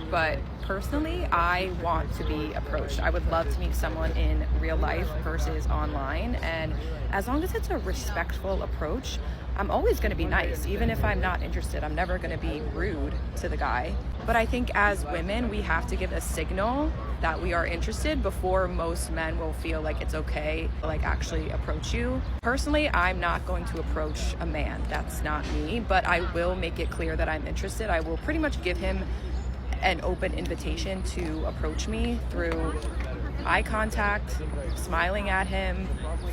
but personally, I want to be approached. I would love to meet someone in real life versus online. And as long as it's a respectful approach, I'm always going to be nice. Even if I'm not interested, I'm never going to be rude to the guy. But I think as women, we have to give a signal that we are interested before most men will feel like it's okay to like actually approach you. Personally, I'm not going to approach a man. That's not me, but I will make it clear that I'm interested. I will pretty much give him an open invitation to approach me through eye contact, smiling at him,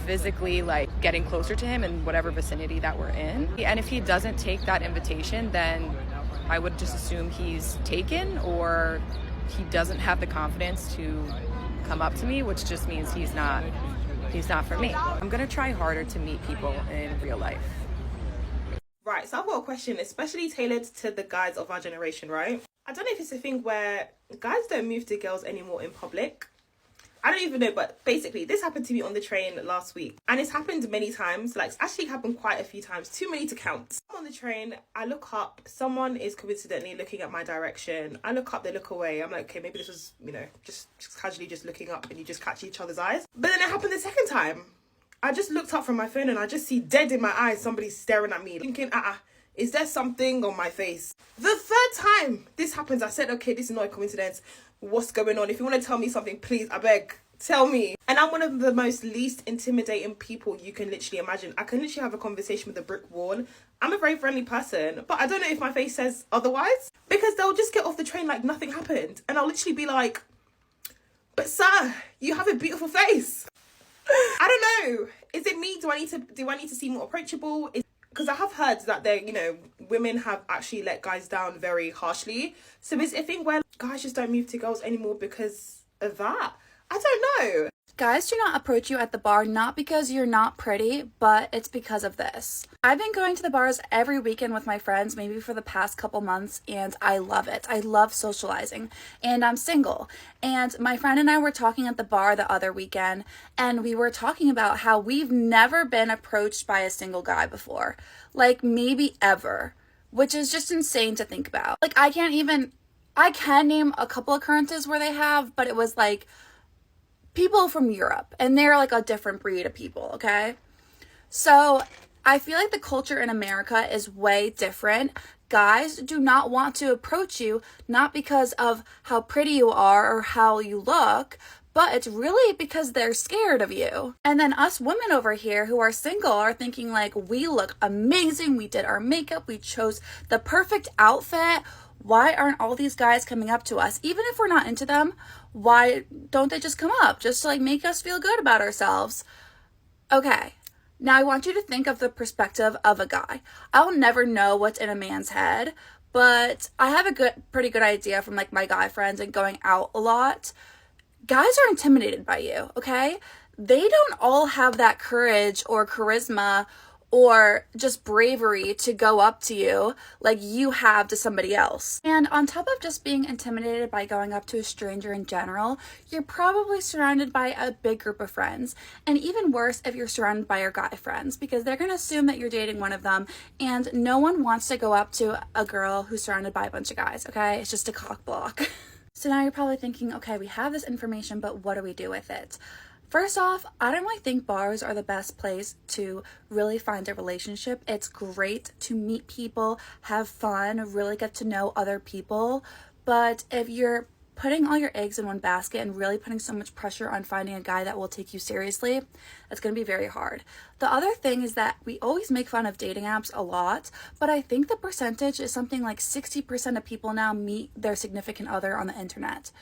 physically like getting closer to him in whatever vicinity that we're in. And if he doesn't take that invitation, then I would just assume he's taken or he doesn't have the confidence to come up to me, which just means he's not for me. I'm gonna try harder to meet people in real life. Right, so I've got a question, especially tailored to the guys of our generation, right? I don't know if it's a thing where guys don't move to girls anymore in public. I don't even know, but basically this happened to me on the train last week. And it's happened many times, like it's actually happened quite a few times, too many to count. I'm on the train, I look up, someone is coincidentally looking at my direction. I look up, they look away. I'm like, okay, maybe this was, just casually just looking up and you just catch each other's eyes. But then it happened the second time. I just looked up from my phone and I just see dead in my eyes, somebody staring at me, thinking, is there something on my face? The third time this happens, I said, okay, this is not a coincidence. What's going on? If you want to tell me something, please, I beg, tell me. And I'm one of the most least intimidating people you can literally imagine. I can literally have a conversation with a brick wall. I'm a very friendly person, but I don't know if my face says otherwise, because they'll just get off the train like nothing happened. And I'll literally be like, but sir, you have a beautiful face. I don't know. Is it me? Do I need to seem more approachable? Because I have heard that women have actually let guys down very harshly. So is it a thing where guys just don't move to girls anymore because of that? I don't know. Guys do not approach you at the bar, not because you're not pretty, but it's because of this. I've been going to the bars every weekend with my friends, maybe for the past couple months, and I love it. I love socializing, and I'm single. And my friend and I were talking at the bar the other weekend, and we were talking about how we've never been approached by a single guy before. Like, maybe ever, which is just insane to think about. Like, I can name a couple occurrences where they have, but it was like people from Europe, and they're like a different breed of people, okay? So I feel like the culture in America is way different. Guys do not want to approach you, not because of how pretty you are or how you look, but it's really because they're scared of you. And then us women over here who are single are thinking like, we look amazing, we did our makeup, we chose the perfect outfit. Why aren't all these guys coming up to us? Even if we're not into them, why don't they just come up just to like make us feel good about ourselves? Okay, now I want you to think of the perspective of a guy. I'll never know what's in a man's head, but I have a pretty good idea from like my guy friends and going out a lot. Guys are intimidated by you, okay? They don't all have that courage or charisma or just bravery to go up to you like you have to somebody else. And on top of just being intimidated by going up to a stranger in general, you're probably surrounded by a big group of friends. And even worse if you're surrounded by your guy friends, because they're going to assume that you're dating one of them, and no one wants to go up to a girl who's surrounded by a bunch of guys, okay? It's just a cock block. So now you're probably thinking, okay, we have this information, but what do we do with it? First off, I don't really think bars are the best place to really find a relationship. It's great to meet people, have fun, really get to know other people. But if you're putting all your eggs in one basket and really putting so much pressure on finding a guy that will take you seriously, it's going to be very hard. The other thing is that we always make fun of dating apps a lot, but I think the percentage is something like 60% of people now meet their significant other on the internet.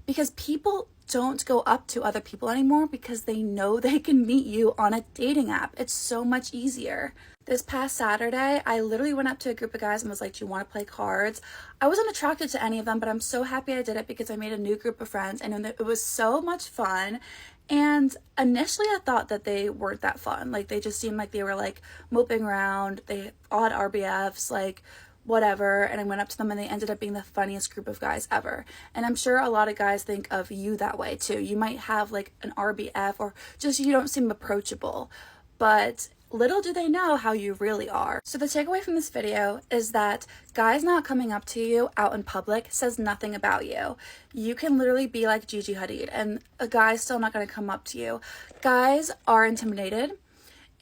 Because people don't go up to other people anymore because they know they can meet you on a dating app. It's so much easier. This past Saturday, I literally went up to a group of guys and was like, do you want to play cards? I wasn't attracted to any of them, but I'm so happy I did it because I made a new group of friends and it was so much fun. And initially I thought that they weren't that fun. Like, they just seemed like they were like moping around. They all had RBFs, like whatever, and I went up to them and they ended up being the funniest group of guys ever. And I'm sure a lot of guys think of you that way too. You might have like an RBF or just you don't seem approachable. But little do they know how you really are. So the takeaway from this video is that guys not coming up to you out in public says nothing about you. You can literally be like Gigi Hadid and a guy's still not going to come up to you. Guys are intimidated,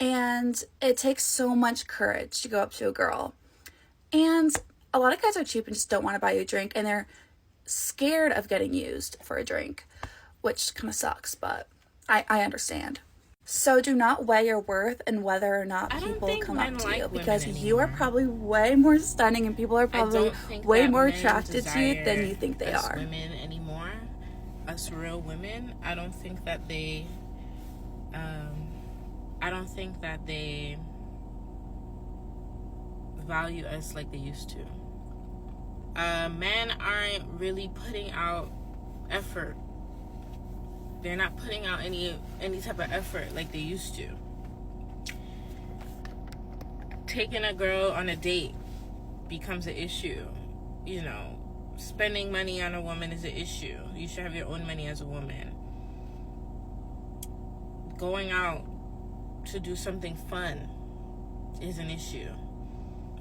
and it takes so much courage to go up to a girl. And a lot of guys are cheap and just don't want to buy you a drink, and they're scared of getting used for a drink, which kind of sucks, but I understand. So do not weigh your worth and whether or not people come up to you, because you are probably way more stunning and people are probably way more attracted to you than you think they are. Women anymore, us real women, I don't think that they value us like they used to. Men aren't really putting out effort. They're not putting out any type of effort like they used to. Taking a girl on a date becomes an issue. You know, spending money on a woman is an issue. You should have your own money as a woman. Going out to do something fun is an issue.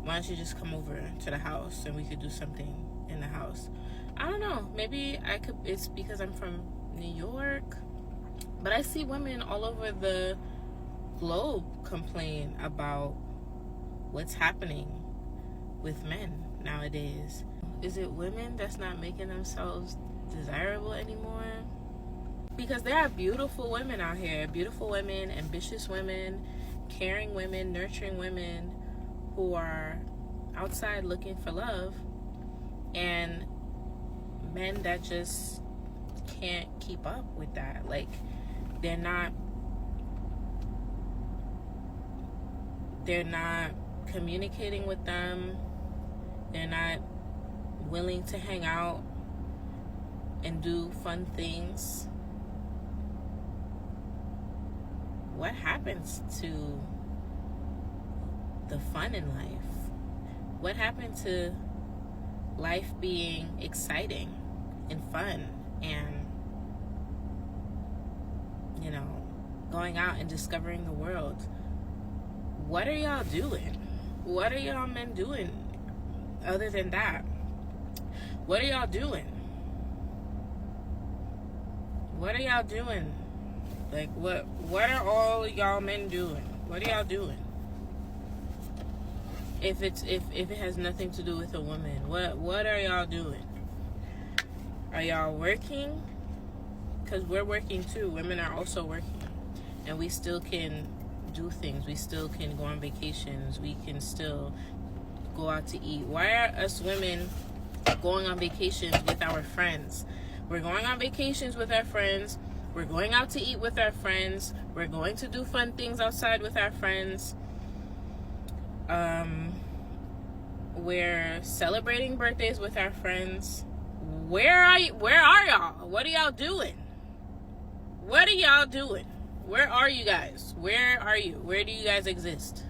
Why don't you just come over to the house and we could do something in the house? I don't know. Maybe it's because I'm from New York, but I see women all over the globe complain about what's happening with men nowadays. Is it women that's not making themselves desirable anymore? Because there are beautiful women out here, beautiful women, ambitious women, caring women, nurturing women who are outside looking for love, and men that just can't keep up with that. Like, they're not communicating with them. They're not willing to hang out and do fun things. What happens to the fun in life? What happened to life being exciting and fun and, you know, going out and discovering the world? What are y'all doing? What are y'all men doing other than that? What are y'all doing? What are y'all doing? Like, what are all y'all men doing? What are y'all doing? If it has nothing to do with a woman, what are y'all doing? Are y'all working? Because we're working too. Women are also working, and we still can do things. We still can go on vacations. We can still go out to eat. Why are us women going on vacations with our friends? We're going on vacations with our friends. We're going out to eat with our friends. We're going to do fun things outside with our friends. We're celebrating birthdays with our friends. Where are y'all? What are y'all doing? What are y'all doing? Where are you guys? Where are you? Where do you guys exist?